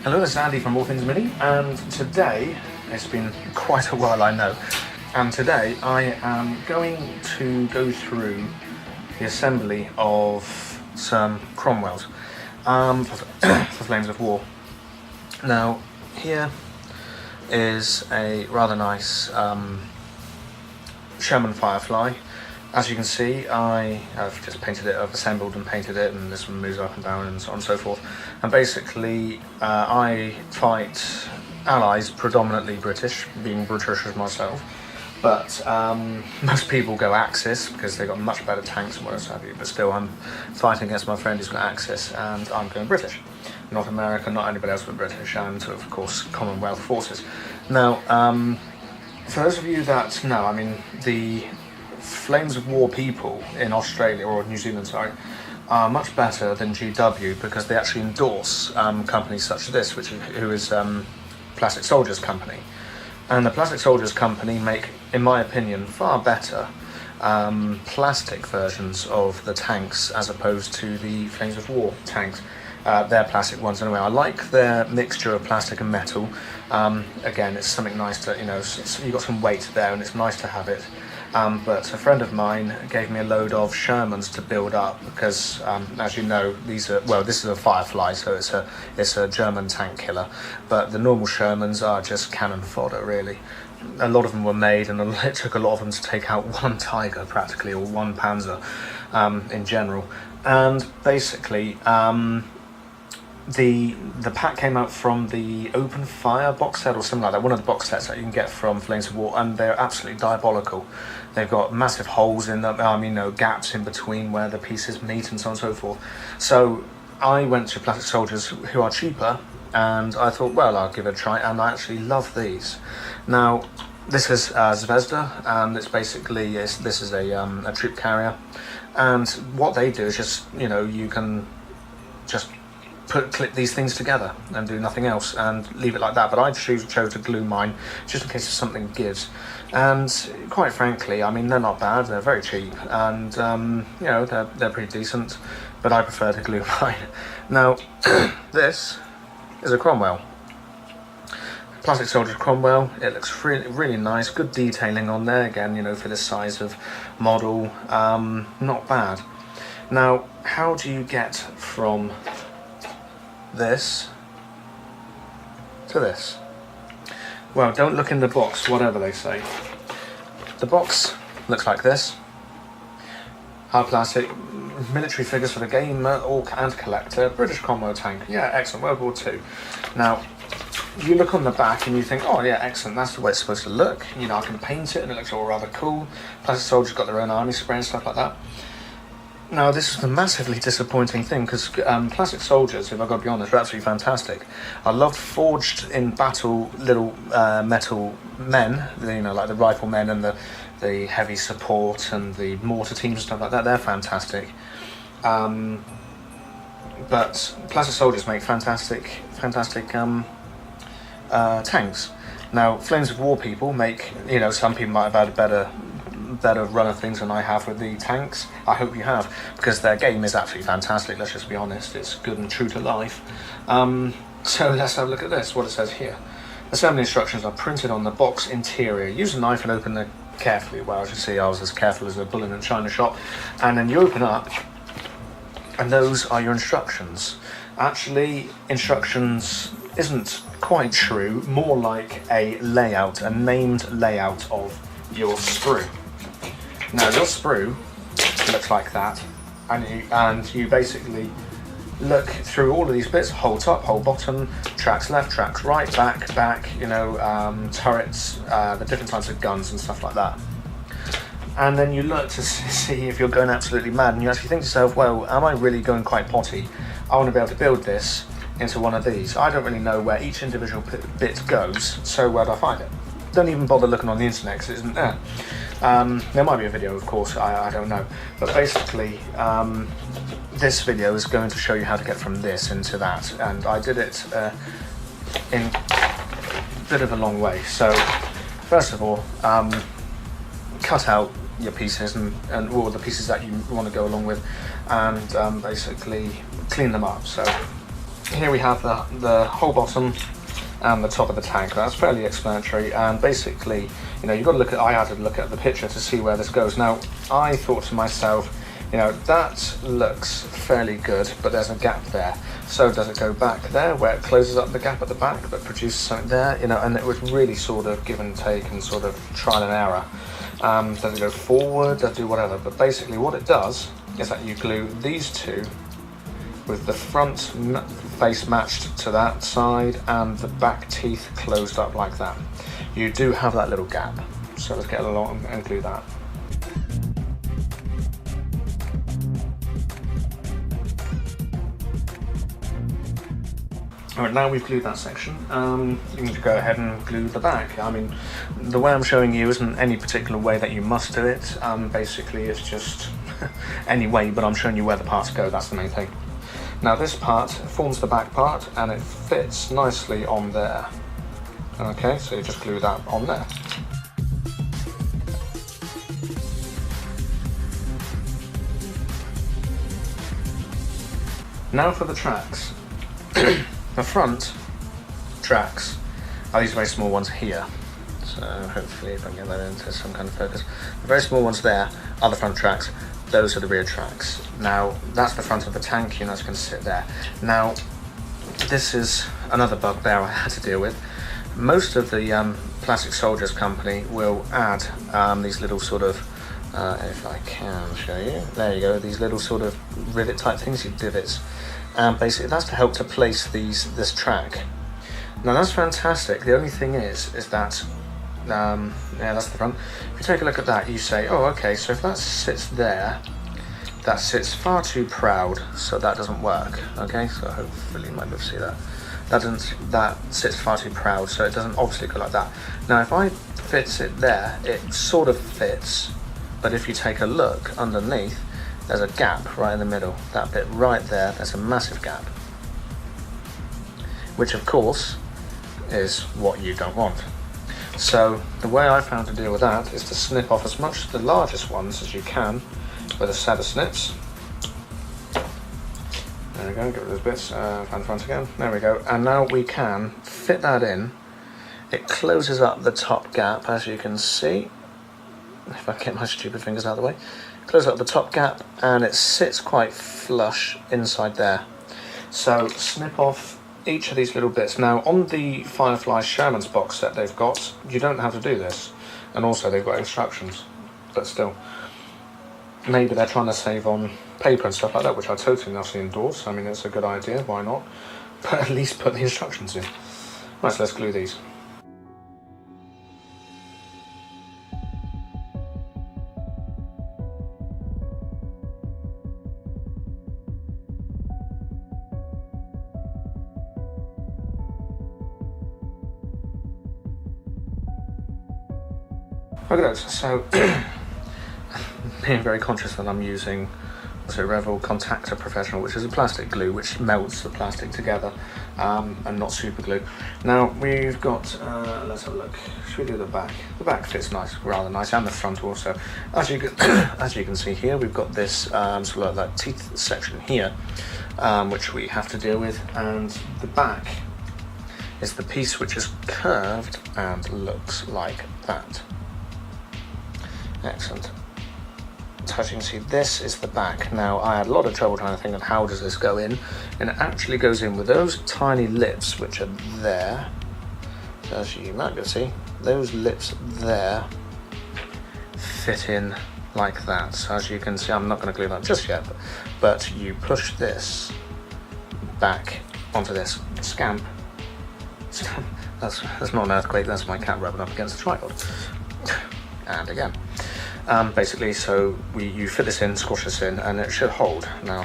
Hello, this is Andy from All Things Mini, and today, it's been quite a while I know, and today I am going to go through the assembly of some Cromwells for Flames of War. Now, here is a rather nice Sherman Firefly. As you can see, I have just painted it, I've assembled and painted it, and this one moves up and down and so on and so forth. And basically, I fight allies, predominantly British, being British as myself. But most people go Axis because they've got much better tanks and what else have you. But still, I'm fighting against my friend who's got Axis, and I'm going British. Not American, not anybody else but British, and of course, Commonwealth forces. Now, for those of you that know, I mean, the Flames of War people in Australia, or New Zealand, sorry, are much better than GW because they actually endorse companies such as this, who is Plastic Soldiers Company. And the Plastic Soldiers Company make, in my opinion, far better plastic versions of the tanks as opposed to the Flames of War tanks. They're plastic ones anyway. I like their mixture of plastic and metal. Again, it's something nice to, you've got some weight there and it's nice to have it. But a friend of mine gave me a load of Shermans to build up because, as you know, these are, well, this is a Firefly, so it's a German tank killer. But the normal Shermans are just cannon fodder, really. A lot of them were made, and it took a lot of them to take out one Tiger, practically, or one Panzer in general. And basically, the pack came out from the Open Fire box set or something like that, one of the box sets that you can get from Flames of War, and they're absolutely diabolical. They've got massive holes in them, gaps in between where the pieces meet and so on and so forth. So I went to Plastic Soldiers, who are cheaper, and I thought, well, I'll give it a try, and I actually love these. Now, this is Zvezda, and it's basically, this is a troop carrier, and what they do is just, you can just clip these things together and do nothing else and leave it like that. But I chose to glue mine just in case something gives. And quite frankly, I mean, they're not bad. They're very cheap, and they're pretty decent. But I prefer to glue mine. Now, this is a Cromwell. Plastic Soldier Cromwell. It looks really, really nice. Good detailing on there. Again, for this size of model, not bad. Now, how do you get from this to this? Well, don't look in the box, whatever they say. The box looks like this. Hard plastic, military figures for the gamer and collector, British Cromwell tank. Yeah, excellent, World War II. Now, you look on the back and you think, oh yeah, excellent, that's the way it's supposed to look. I can paint it and it looks all rather cool. Plastic Soldiers got their own army spray and stuff like that. Now, this is a massively disappointing thing because Plastic Soldiers, if I've got to be honest, are absolutely fantastic. I love forged in battle little metal men, like the riflemen and the heavy support and the mortar teams and stuff like that. They're fantastic. But Plastic Soldiers make fantastic tanks. Now, Flames of War people make, some people might have had a better run of things than I have with the tanks. I hope you have, because their game is absolutely fantastic. Let's just be honest, it's good and true to life. So let's have a look at this, what it says here. Assembly instructions are printed on the box interior. Use a knife and open it carefully. Well, as you see, I was as careful as a bull in a china shop. And then you open up, and those are your instructions. Actually, instructions isn't quite true, more like a layout, a named layout of your sprue. Now, your sprue looks like that, and you basically look through all of these bits: whole top, whole bottom, tracks left, tracks right, back, turrets, the different types of guns and stuff like that. And then you look to see if you're going absolutely mad, and you actually think to yourself, well, am I really going quite potty? I want to be able to build this into one of these. I don't really know where each individual bit goes, so where do I find it? Don't even bother looking on the internet because it isn't there. There might be a video, of course, I don't know. But basically, this video is going to show you how to get from this into that. And I did it in a bit of a long way. So, first of all, cut out your pieces and all the pieces that you want to go along with, and basically clean them up. So here we have the whole bottom and the top of the tank. That's fairly explanatory, and basically, you know, you've got to look at, I had to look at the picture to see where this goes. Now, I thought to myself, you know, that looks fairly good, but there's a gap there. So does it go back there where it closes up the gap at the back but produces something there, you know, and it was really sort of give and take and sort of trial and error. Does it go forward, does it do whatever, but basically what it does is that you glue these two with the front face matched to that side and the back teeth closed up like that. You do have that little gap, so let's get along and glue that. Alright, now we've glued that section, you need to go ahead and glue the back. I mean, the way I'm showing you isn't any particular way that you must do it. Basically, it's just any way, but I'm showing you where the parts go, that's the main thing. Now this part forms the back part and it fits nicely on there. Okay, so you just glue that on there. Now for the tracks. The front tracks are these very small ones here. So hopefully if I can get that into some kind of focus. The very small ones there are the front tracks. Those are the rear tracks. Now that's the front of the tank, you know, it's going to sit there. Now this is another bugbear I had to deal with. Most of the plastic soldiers company will add these little sort of, if I can show you, there you go, these little sort of rivet type things, these divots. And basically that's to help to place this track. Now that's fantastic. The only thing is that yeah, that's the front. If you take a look at that, you say, oh, okay, so if that sits there, that sits far too proud, so that doesn't work. Okay, so hopefully you might be able to see that. That sits far too proud, so it doesn't obviously go like that. Now, if I fits it there, it sort of fits, but if you take a look underneath, there's a gap right in the middle. That bit right there, there's a massive gap, which of course is what you don't want. So the way I found to deal with that is to snip off as much of the largest ones as you can with a set of snips. There we go, get rid of those bits, find the front again, there we go. And now we can fit that in. It closes up the top gap, as you can see. If I get my stupid fingers out of the way. Close up the top gap and it sits quite flush inside there. So snip off each of these little bits. Now on the Firefly Sherman's box set they've got, you don't have to do this. And also they've got instructions, but still. Maybe they're trying to save on paper and stuff like that, which I totally obviously endorse. I mean, it's a good idea, why not? But at least put the instructions in. Right, so let's glue these. Okay, so being very conscious that I'm using Revel Contactor Professional, which is a plastic glue which melts the plastic together and not super glue. Now we've got, let's have a look, should we do the back? The back fits nice, rather nice, and the front also. As you can, as you can see here, we've got this sort of like that teeth section here, which we have to deal with, and the back is the piece which is curved and looks like that. Excellent. So as you can see, this is the back. Now, I had a lot of trouble trying to think of how does this go in, and it actually goes in with those tiny lips which are there. So as you might be able to see, those lips there fit in like that. So as you can see, I'm not going to glue that just yet, but you push this back onto this scamp. That's not an earthquake, that's my cat rubbing up against the tripod. And again. Basically, so you fit this in, squash this in, and it should hold. Now,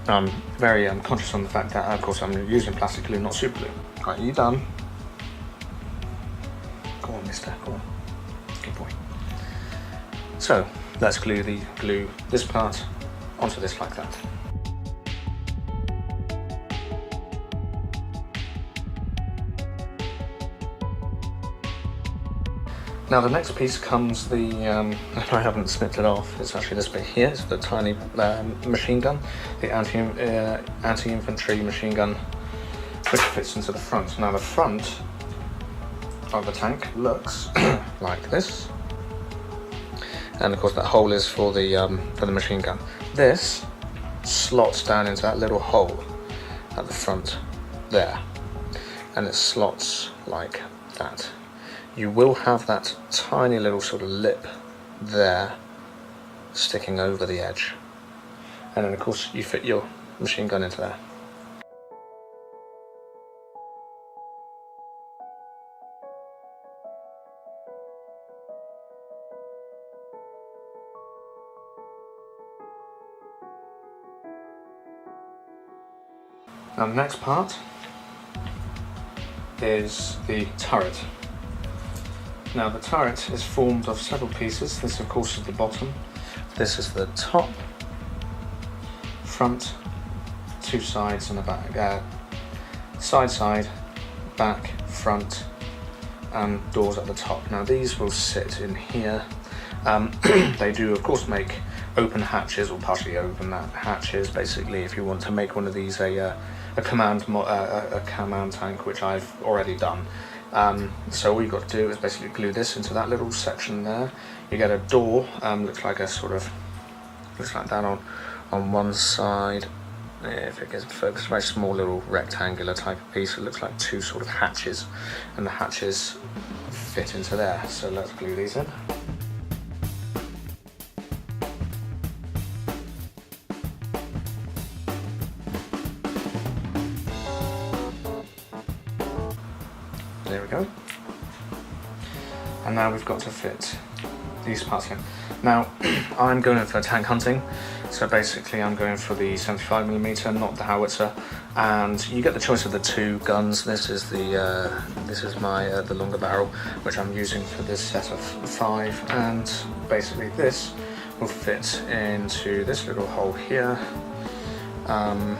I'm very conscious on the fact that, of course, I'm using plastic glue, not super glue. Right, are you done? Go on, mister, go on. Good boy. So, let's glue this part onto this like that. Now the next piece comes the, I haven't snipped it off, it's actually this bit here, it's the tiny machine gun, the anti-infantry machine gun, which fits into the front. Now the front of the tank looks like this, and of course that hole is for the machine gun. This slots down into that little hole at the front there, and it slots like that. You will have that tiny little sort of lip there sticking over the edge, and then of course you fit your machine gun into there. Now the next part is the turret. Now the turret is formed of several pieces. This of course is the bottom, this is the top, front, two sides and a back, side, back, front, and doors at the top. Now these will sit in here. They do of course make open hatches, or partially open hatches basically, if you want to make one of these a command tank, which I've already done. So all you've got to do is basically glue this into that little section there. You get a door, looks like that on one side. If it gets focused, very small little rectangular type of piece. It looks like two sort of hatches, and the hatches fit into there. So let's glue these in. There we go. And now we've got to fit these parts in. Now I'm going for tank hunting, so basically I'm going for the 75mm, not the howitzer. And you get the choice of the two guns. This is the longer barrel, which I'm using for this set of 5. And basically this will fit into this little hole here. And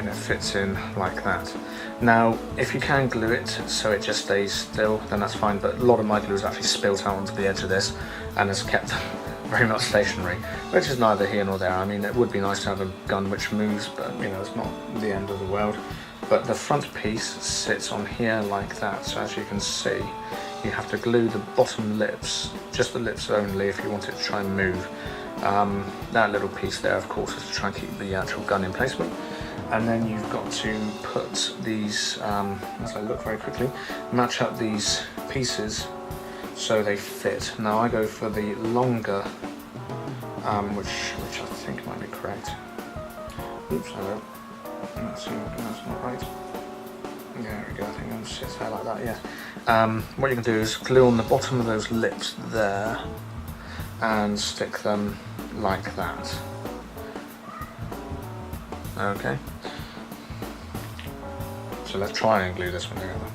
it fits in like that. Now, if you can glue it so it just stays still, then that's fine, but a lot of my glue is actually spilt out onto the edge of this and has kept them very much stationary, which is neither here nor there. I mean, it would be nice to have a gun which moves, but you know, it's not the end of the world. But the front piece sits on here like that, so as you can see, you have to glue the bottom lips, just the lips only, if you want it to try and move. That little piece there, of course, is to try and keep the actual gun in placement. And then you've got to put these, as I look very quickly, match up these pieces so they fit. Now I go for the longer, which I think might be correct. Oops, I don't. That's not right. There we go, I think I'm going to sit there like that, yeah. What you can do is glue on the bottom of those lips there and stick them like that. Okay. So let's try and glue this one together.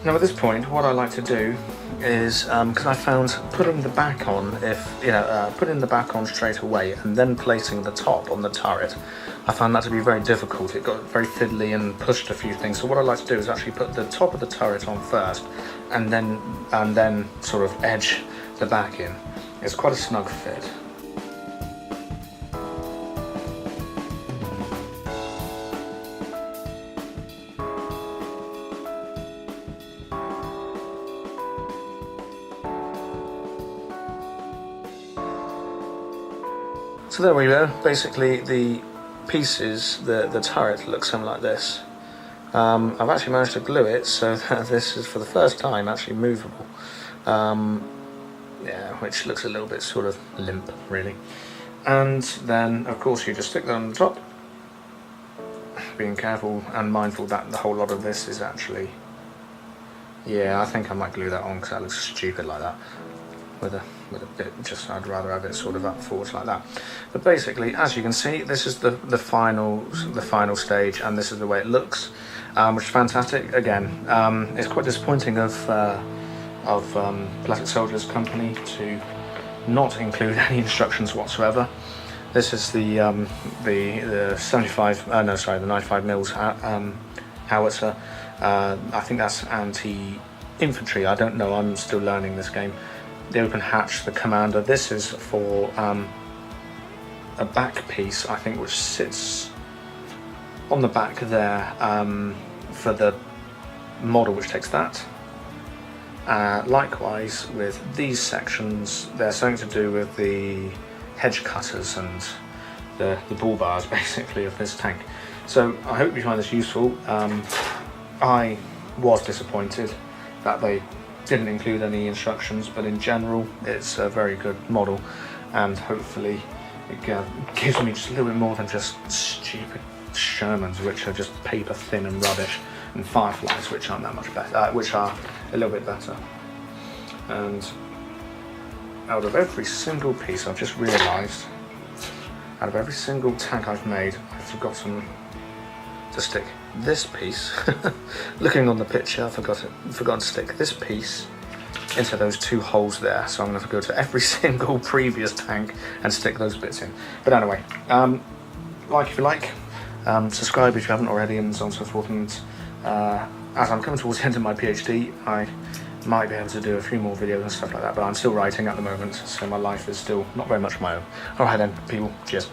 Now at this point, what I like to do is, because I found putting the back on, putting the back on straight away and then placing the top on the turret, I found that to be very difficult. It got very fiddly and pushed a few things. So what I like to do is actually put the top of the turret on first, and then sort of edge the back in. It's quite a snug fit. So there we go, basically the pieces, the turret looks something like this. I've actually managed to glue it so that this is for the first time actually movable. Yeah, which looks a little bit sort of limp really. And then of course you just stick that on the top, being careful and mindful that the whole lot of this is actually, yeah, I think I might glue that on because that looks stupid like that. with a bit, just I'd rather have it sort of up forwards like that. But basically, as you can see, this is the final stage, and this is the way it looks, which is fantastic. Again, it's quite disappointing of Plastic Soldiers Company to not include any instructions whatsoever. This is the 95 mils howitzer. I think that's anti-infantry. I don't know. I'm still learning this game. The open hatch, the commander. This is for a back piece, I think, which sits on the back there for the model which takes that. Likewise with these sections, they're something to do with the hedge cutters and the bull bars basically of this tank. So I hope you find this useful. I was disappointed that they didn't include any instructions, but in general it's a very good model, and hopefully it gives me just a little bit more than just stupid Shermans which are just paper thin and rubbish, and Fireflies which aren't that much better, which are a little bit better. And out of every single piece, I've just realised, out of every single tank I've made, I've forgotten to stick this piece. Looking on the picture, I've forgotten to stick this piece into those two holes there, so I'm going to have to go to every single previous tank and stick those bits in. But anyway, like if you like, subscribe if you haven't already, and so on and so forth. And as I'm coming towards the end of my PhD, I might be able to do a few more videos and stuff like that, but I'm still writing at the moment, so my life is still not very much my own. Alright then, people, cheers.